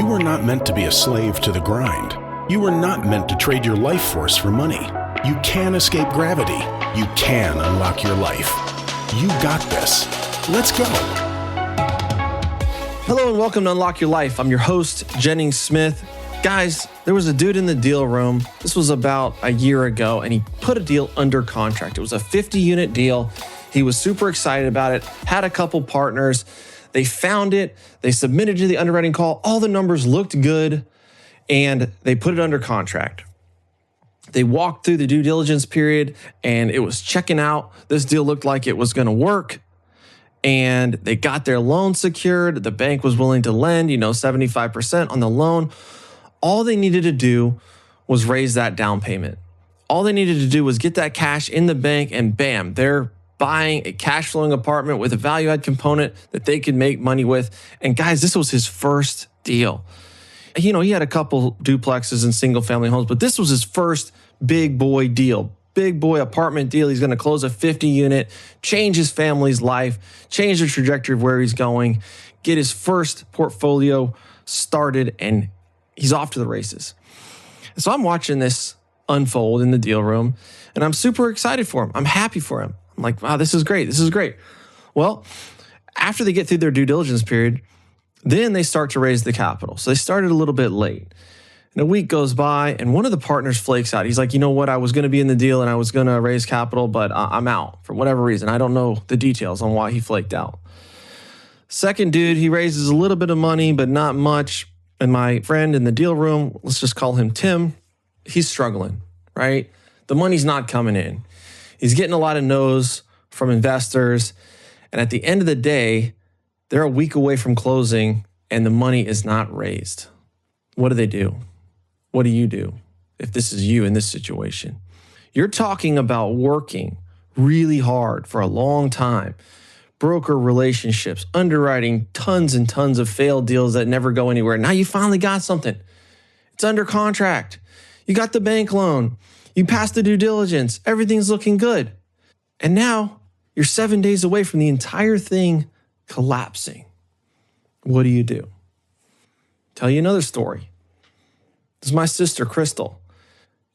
You were not meant to be a slave to the grind. You were not meant to trade your life force for money. You can escape gravity. You can unlock your life. You got this. Let's go. Hello and welcome to Unlock Your Life. I'm your host, Jennings Smith. Guys, there was a dude in the deal room. This was about a year ago, and he put a deal under contract. It was a 50-unit deal. He was super excited about it, had a couple partners. They found it. They submitted to the underwriting call. All the numbers looked good, and they put it under contract. They walked through the due diligence period, and it was checking out. This deal looked like it was going to work, and they got their loan secured. The bank was willing to lend, 75% on the loan. All they needed to do was raise that down payment. All they needed to do was get that cash in the bank, and bam, they're buying a cash flowing apartment with a value add component that they could make money with. And guys, this was his first deal. He had a couple duplexes and single family homes, but this was his first big boy deal, big boy apartment deal. He's going to close a 50 unit, change his family's life, change the trajectory of where he's going, get his first portfolio started, and he's off to the races. And so I'm watching this unfold in the deal room, and I'm super excited for him. I'm happy for him. I'm like, wow, this is great. This is great. Well, after they get through their due diligence period, then they start to raise the capital. So they started a little bit late. And a week goes by, and one of the partners flakes out. He's like, you know what? I was going to be in the deal, and I was going to raise capital, but I'm out for whatever reason. I don't know the details on why he flaked out. Second dude, he raises a little bit of money, but not much. And my friend in the deal room, let's just call him Tim, he's struggling, right? The money's not coming in. He's getting a lot of no's from investors. And at the end of the day, they're a week away from closing and the money is not raised. What do they do? What do you do if this is you in this situation? You're talking about working really hard for a long time, broker relationships, underwriting tons and tons of failed deals that never go anywhere. Now you finally got something. It's under contract. You got the bank loan. You passed the due diligence. Everything's looking good. And now you're 7 days away from the entire thing collapsing. What do you do? Tell you another story. This is my sister, Crystal.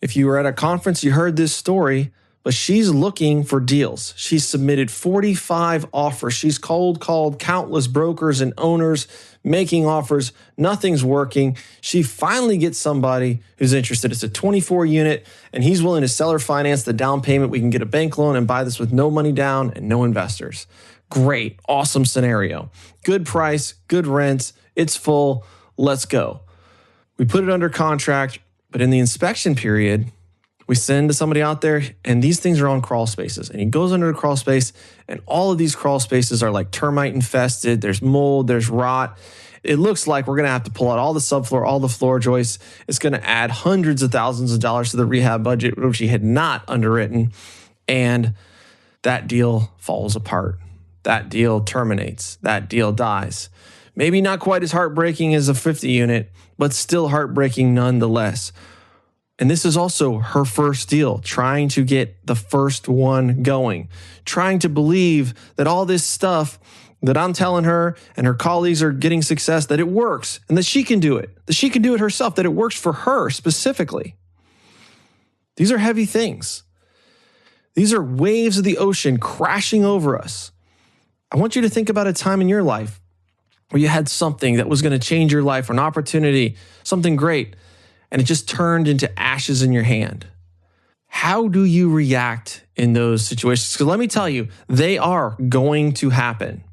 If you were at a conference, you heard this story, but she's looking for deals. She's submitted 45 offers. She's cold called countless brokers and owners, making offers. Nothing's working. She finally gets somebody who's interested. It's a 24 unit, and he's willing to seller finance the down payment. We can get a bank loan and buy this with no money down and no investors. Great, awesome scenario. Good price, good rents. It's full. Let's go. We put it under contract, but in the inspection period, we send somebody out there, and these things are on crawl spaces. And he goes under the crawl space, and all of these crawl spaces are like termite infested. There's mold, there's rot. It looks like we're going to have to pull out all the subfloor, all the floor joists. It's going to add hundreds of thousands of dollars to the rehab budget, which he had not underwritten. And that deal falls apart. That deal terminates. That deal dies. Maybe not quite as heartbreaking as a 50 unit, but still heartbreaking nonetheless. And this is also her first deal, trying to get the first one going, trying to believe that all this stuff that I'm telling her and her colleagues are getting success, that it works and that she can do it, that she can do it herself, that it works for her specifically. These are heavy things. These are waves of the ocean crashing over us. I want you to think about a time in your life where you had something that was going to change your life, or an opportunity, something great, and it just turned into ashes in your hand. How do you react in those situations? Because let me tell you, they are going to happen.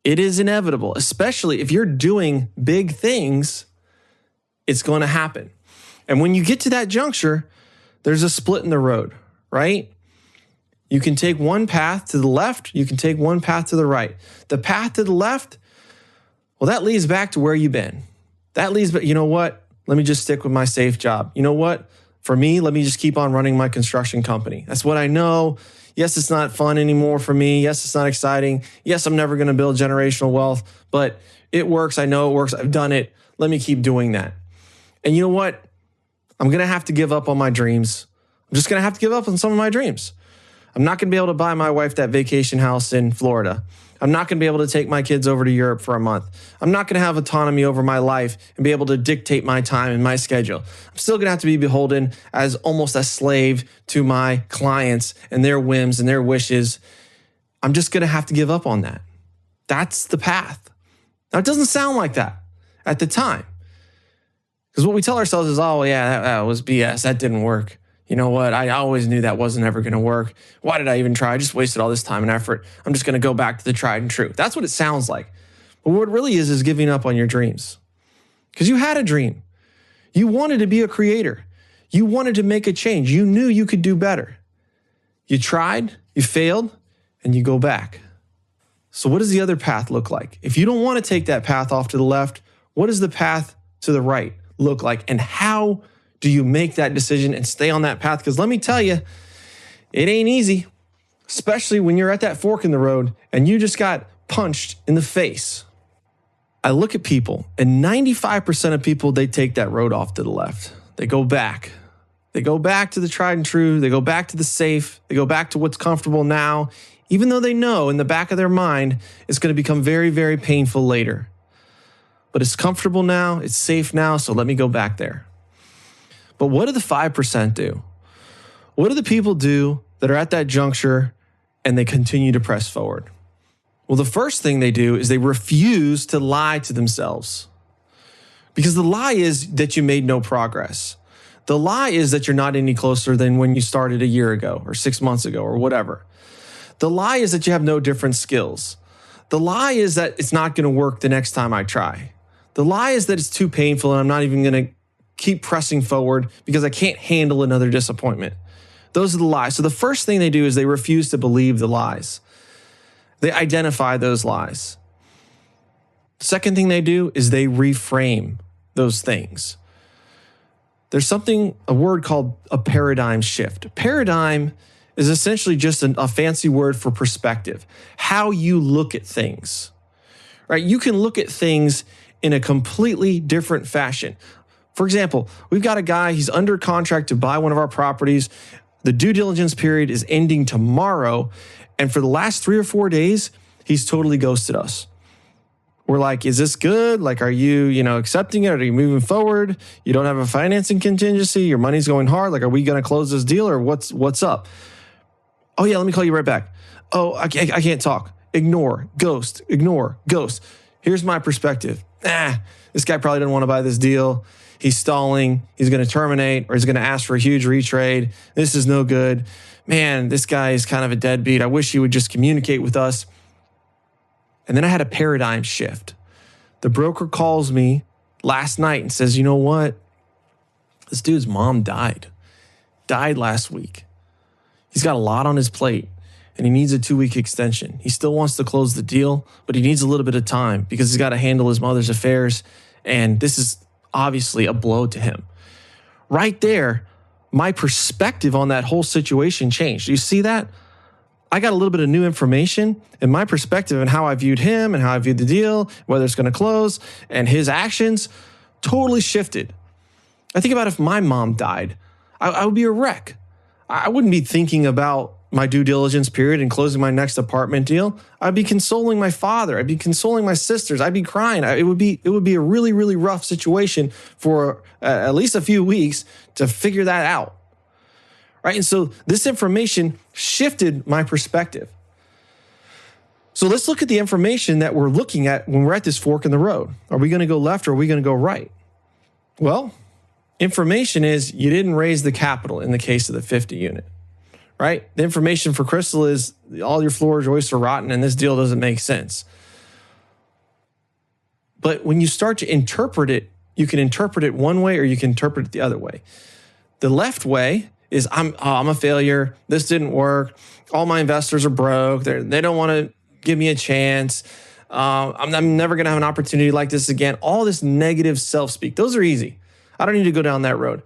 It is inevitable, especially if you're doing big things, it's going to happen. And when you get to that juncture, there's a split in the road, right? You can take one path to the left, you can take one path to the right. The path to the left, well, that leads back to where you've been. That leads back, you know what? Let me just stick with my safe job. You know what? For me, let me just keep on running my construction company. That's what I know. Yes, it's not fun anymore for me. Yes, it's not exciting. Yes, I'm never going to build generational wealth, but it works. I know it works. I've done it. Let me keep doing that. And you know what? I'm going to have to give up on my dreams. I'm just going to have to give up on some of my dreams. I'm not going to be able to buy my wife that vacation house in Florida. I'm not going to be able to take my kids over to Europe for a month. I'm not going to have autonomy over my life and be able to dictate my time and my schedule. I'm still going to have to be beholden as almost a slave to my clients and their whims and their wishes. I'm just going to have to give up on that. That's the path. Now, it doesn't sound like that at the time. Because what we tell ourselves is, oh, yeah, that was BS. That didn't work. You know what? I always knew that wasn't ever going to work. Why did I even try? I just wasted all this time and effort. I'm just going to go back to the tried and true. That's what it sounds like. But what it really is giving up on your dreams. Because you had a dream. You wanted to be a creator. You wanted to make a change. You knew you could do better. You tried, you failed, and you go back. So what does the other path look like? If you don't want to take that path off to the left, what does the path to the right look like? And how do you make that decision and stay on that path? Because let me tell you, it ain't easy, especially when you're at that fork in the road and you just got punched in the face. I look at people, and 95% of people, they take that road off to the left. They go back. They go back to the tried and true. They go back to the safe. They go back to what's comfortable now, even though they know in the back of their mind it's going to become very, very painful later. But it's comfortable now. It's safe now, so let me go back there. But what do the 5% do? What do the people do that are at that juncture and they continue to press forward? Well, the first thing they do is they refuse to lie to themselves. Because the lie is that you made no progress. The lie is that you're not any closer than when you started a year ago or 6 months ago or whatever. The lie is that you have no different skills. The lie is that it's not going to work the next time I try. The lie is that it's too painful and I'm not even going to keep pressing forward because I can't handle another disappointment. Those are the lies. So the first thing they do is they refuse to believe the lies. They identify those lies. The second thing they do is they reframe those things. There's a word called a paradigm shift. Paradigm is essentially just a fancy word for perspective, how you look at things, right? You can look at things in a completely different fashion. For example, we've got a guy, he's under contract to buy one of our properties. The due diligence period is ending tomorrow. And for the last 3 or 4 days, he's totally ghosted us. We're like, is this good? Like, are you, accepting it? Are you moving forward? You don't have a financing contingency. Your money's going hard. Like, are we going to close this deal or what's up? Oh yeah, let me call you right back. Oh, I can't talk. Ignore, ghost. Here's my perspective. This guy probably doesn't want to buy this deal. He's stalling. He's going to terminate, or he's going to ask for a huge retrade. This is no good. Man, this guy is kind of a deadbeat. I wish he would just communicate with us. And then I had a paradigm shift. The broker calls me last night and says, you know what? This dude's mom died last week. He's got a lot on his plate and he needs a 2-week extension. He still wants to close the deal, but he needs a little bit of time because he's got to handle his mother's affairs. And this is obviously a blow to him. Right there, my perspective on that whole situation changed. Do you see that? I got a little bit of new information, and my perspective and how I viewed him and how I viewed the deal, whether it's going to close, and his actions totally shifted. I think about if my mom died, I would be a wreck. I wouldn't be thinking about my due diligence period and closing my next apartment deal. I'd be consoling my father. I'd be consoling my sisters. I'd be crying. It would be a really, really rough situation for at least a few weeks to figure that out. Right? And so this information shifted my perspective. So let's look at the information that we're looking at when we're at this fork in the road. Are we going to go left or are we going to go right? Well, information is you didn't raise the capital in the case of the 50 unit. Right? The information for Crystal is all your floor joists are rotten and this deal doesn't make sense. But when you start to interpret it, you can interpret it one way or you can interpret it the other way. The left way is I'm a failure. This didn't work. All my investors are broke. They don't want to give me a chance. I'm never going to have an opportunity like this again. All this negative self-speak. Those are easy. I don't need to go down that road.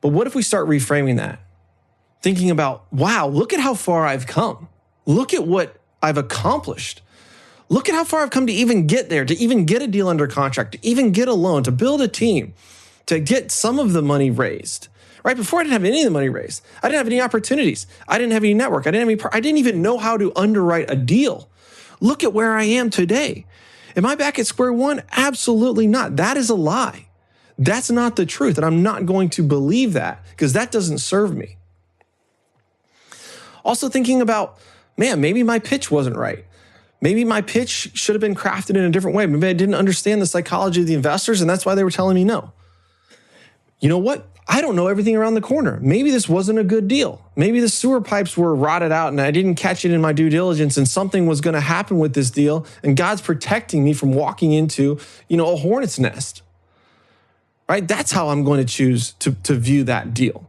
But what if we start reframing that? Thinking about, wow, look at how far I've come. Look at what I've accomplished. Look at how far I've come to even get there, to even get a deal under contract, to even get a loan, to build a team, to get some of the money raised. Right before I didn't have any of the money raised. I didn't have any opportunities. I didn't have any network. I didn't even know how to underwrite a deal. Look at where I am today. Am I back at square one? Absolutely not. That is a lie. That's not the truth. And I'm not going to believe that because that doesn't serve me. Also thinking about, man, maybe my pitch wasn't right. Maybe my pitch should have been crafted in a different way. Maybe I didn't understand the psychology of the investors and that's why they were telling me no. You know what? I don't know everything around the corner. Maybe this wasn't a good deal. Maybe the sewer pipes were rotted out and I didn't catch it in my due diligence and something was going to happen with this deal and God's protecting me from walking into, a hornet's nest. Right? That's how I'm going to choose to view that deal.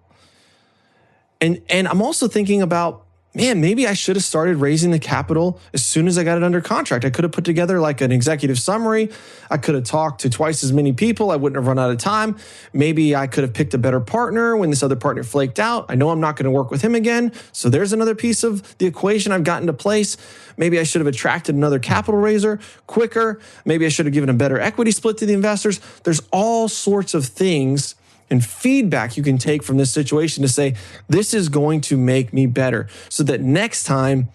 And I'm also thinking about, man, maybe I should have started raising the capital as soon as I got it under contract. I could have put together like an executive summary. I could have talked to twice as many people. I wouldn't have run out of time. Maybe I could have picked a better partner when this other partner flaked out. I know I'm not going to work with him again. So there's another piece of the equation I've gotten to place. Maybe I should have attracted another capital raiser quicker. Maybe I should have given a better equity split to the investors. There's all sorts of things and feedback you can take from this situation to say, this is going to make me better so that next time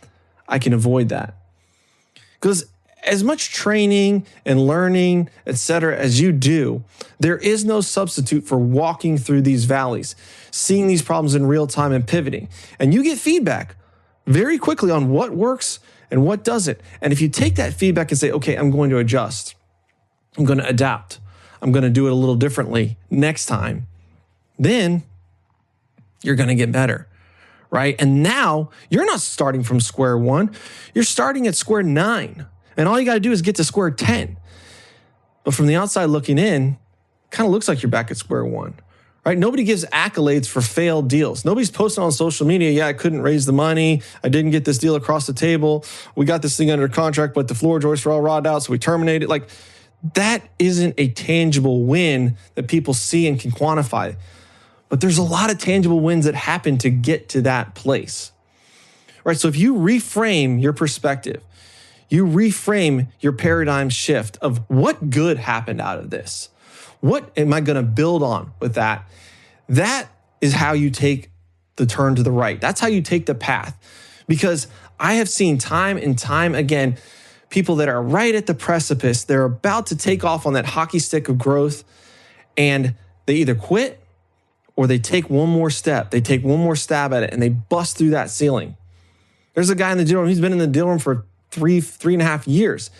I can avoid that. Because as much training and learning, etc., as you do, there is no substitute for walking through these valleys, seeing these problems in real time and pivoting. And you get feedback very quickly on what works and what doesn't. And if you take that feedback and say, okay, I'm going to adjust, I'm going to adapt, I'm going to do it a little differently next time, then you're going to get better, right? And now you're not starting from square one. You're starting at square 9. And all you got to do is get to square 10. But from the outside looking in, kind of looks like you're back at square one, right? Nobody gives accolades for failed deals. Nobody's posting on social media, yeah, I couldn't raise the money. I didn't get this deal across the table. We got this thing under contract, but the floor joists were all rotted out, so we terminated. Like, that isn't a tangible win that people see and can quantify. But there's a lot of tangible wins that happen to get to that place, right? So if you reframe your perspective, you reframe your paradigm shift of what good happened out of this, what am I going to build on with that? That is how you take the turn to the right. That's how you take the path. Because I have seen time and time again, people that are right at the precipice, they're about to take off on that hockey stick of growth, and they either quit or they take one more step. They take one more stab at it and they bust through that ceiling. There's a guy in the deal room, he's been in the deal room for three and a half years.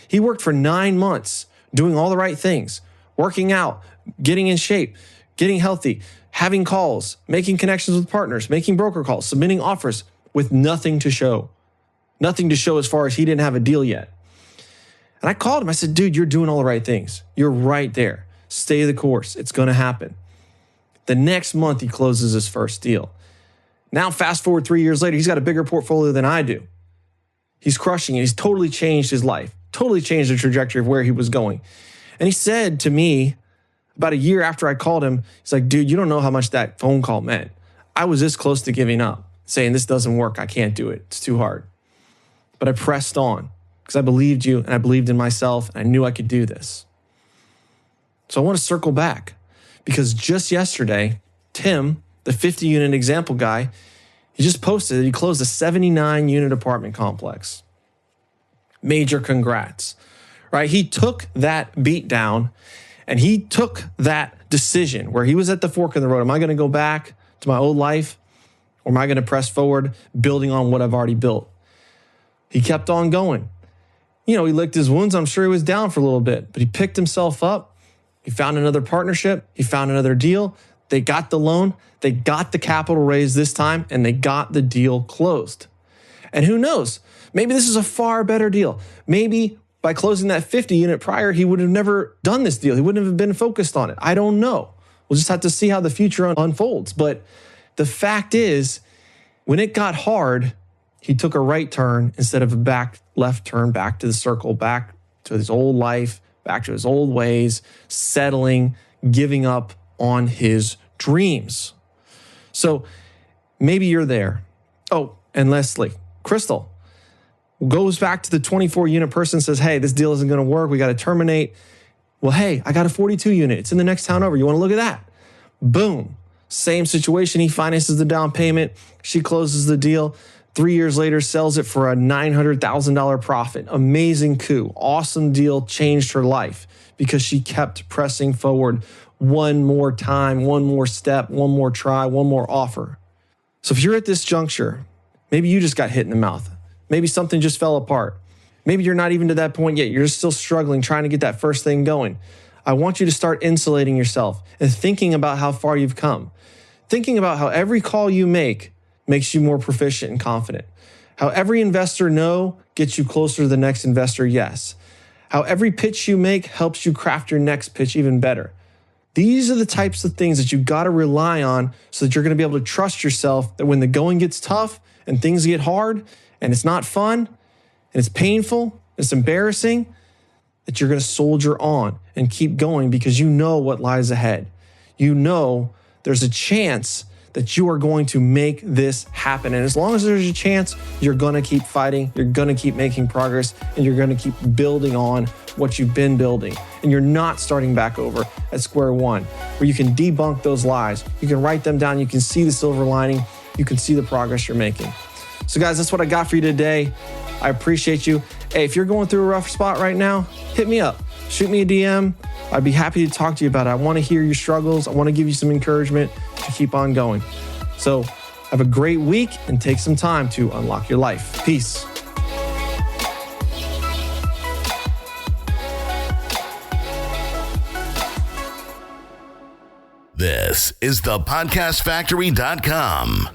He worked for 9 months doing all the right things, working out, getting in shape, getting healthy, having calls, making connections with partners, making broker calls, submitting offers with nothing to show. Nothing to show as far as he didn't have a deal yet. And I called him. I said, dude, you're doing all the right things. You're right there. Stay the course. It's going to happen. The next month, he closes his first deal. Now, fast forward 3 years later, he's got a bigger portfolio than I do. He's crushing it. He's totally changed his life, totally changed the trajectory of where he was going. And he said to me about a year after I called him, he's like, dude, you don't know how much that phone call meant. I was this close to giving up, saying this doesn't work. I can't do it. It's too hard. But I pressed on because I believed you and I believed in myself and I knew I could do this. So I want to circle back because just yesterday, Tim, the 50-unit example guy, he just posted that he closed a 79-unit apartment complex. Major congrats, right? He took that beat down and he took that decision where he was at the fork in the road. Am I going to go back to my old life or am I going to press forward, building on what I've already built? He kept on going. He licked his wounds. I'm sure he was down for a little bit, but he picked himself up. He found another partnership. He found another deal. They got the loan. They got the capital raised this time, and they got the deal closed. And who knows? Maybe this is a far better deal. Maybe by closing that 50 unit prior, he would have never done this deal. He wouldn't have been focused on it. I don't know. We'll just have to see how the future unfolds. But the fact is, when it got hard, he took a right turn instead of a left turn back to the circle, back to his old life, back to his old ways, settling, giving up on his dreams. So maybe you're there. Oh, and Leslie, Crystal goes back to the 24-unit person, says, hey, this deal isn't going to work. We got to terminate. Well, hey, I got a 42-unit. It's in the next town over. You want to look at that? Boom. Same situation. He finances the down payment. She closes the deal. 3 years later, sells it for a $900,000 profit. Amazing coup. Awesome deal. Changed her life because she kept pressing forward one more time, one more step, one more try, one more offer. So if you're at this juncture, maybe you just got hit in the mouth. Maybe something just fell apart. Maybe you're not even to that point yet. You're just still struggling, trying to get that first thing going. I want you to start insulating yourself and thinking about how far you've come. Thinking about how every call you make makes you more proficient and confident. How every investor no gets you closer to the next investor yes. How every pitch you make helps you craft your next pitch even better. These are the types of things that you got to rely on so that you're going to be able to trust yourself that when the going gets tough and things get hard and it's not fun and it's painful, it's embarrassing, that you're going to soldier on and keep going because you know what lies ahead. You know there's a chance that you are going to make this happen. And as long as there's a chance, you're going to keep fighting, you're going to keep making progress, and you're going to keep building on what you've been building. And you're not starting back over at square one, where you can debunk those lies. You can write them down. You can see the silver lining. You can see the progress you're making. So guys, that's what I got for you today. I appreciate you. Hey, if you're going through a rough spot right now, hit me up. Shoot me a DM. I'd be happy to talk to you about it. I want to hear your struggles. I want to give you some encouragement to keep on going. So have a great week and take some time to unlock your life. Peace. This is thepodcastfactory.com.